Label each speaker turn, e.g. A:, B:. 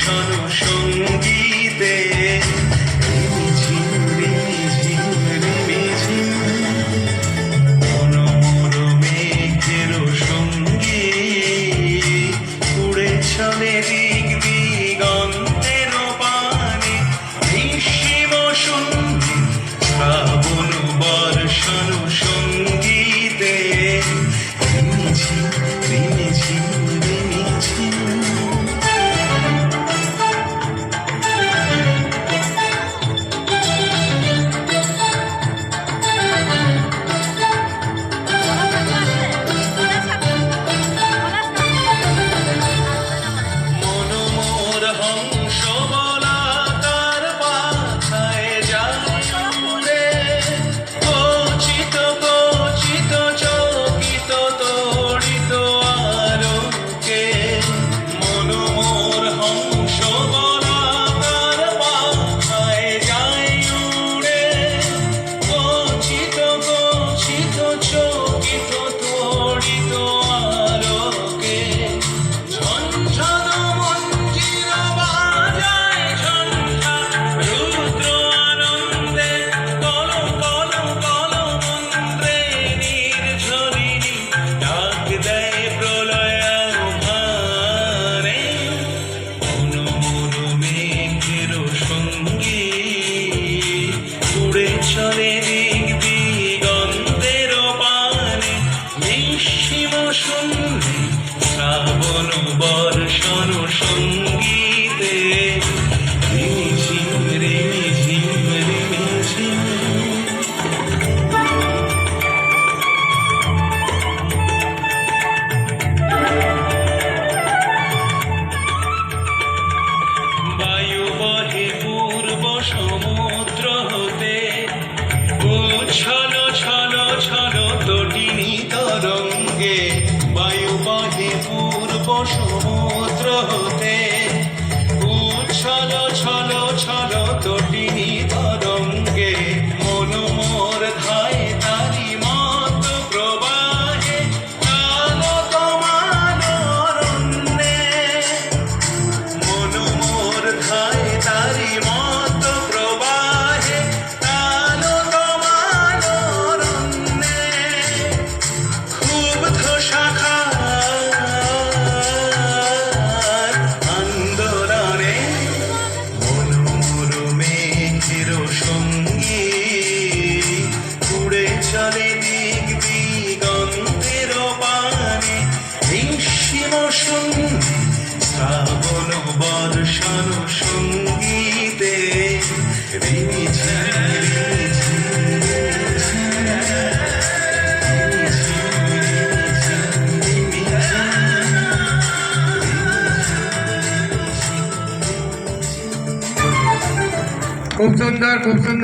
A: বর্ষণ সঙ্গীতে চলে দিক দিগন্তের পানে নিঃসীম শূন্যে শ্রাবণ বর্ষণ সঙ্গীতে রিমিঝিম রিমিঝিম রিমিঝিম। চলে দিক দিগন্তের পানে নিঃসীম শূন্যে শ্রাবণ বর্ষণ সঙ্গীতে রিমিঝিম রিমিঝিম রিমিঝিম। বায়ু বহে পূর্ব সমুদ্র হতে ছলো ছলো ছলো তটিনী তরঙ্গে বায়ু বহে পূর্ব সমুদ্র হতে ছলো ছলো ছলো তটিনী তরঙ্গে মন মোর ধায় তারি মত প্রবাহে কালো তোমার অরণ্যে মন মোর ধায় তারি মত প্রবাহে কালো তোমার অরণ্যে ক্ষুব্ধ শাখার আন্দোলনে মনোর মেঘের সঙ্গী উড়ে চলে দিক দিগন্তের পানে নিঃসীম শূন্যে শ্রাবণ বর্ষণ সঙ্গীতে রিমিঝিম
B: খুব সুন্দর খুব সুন্দর।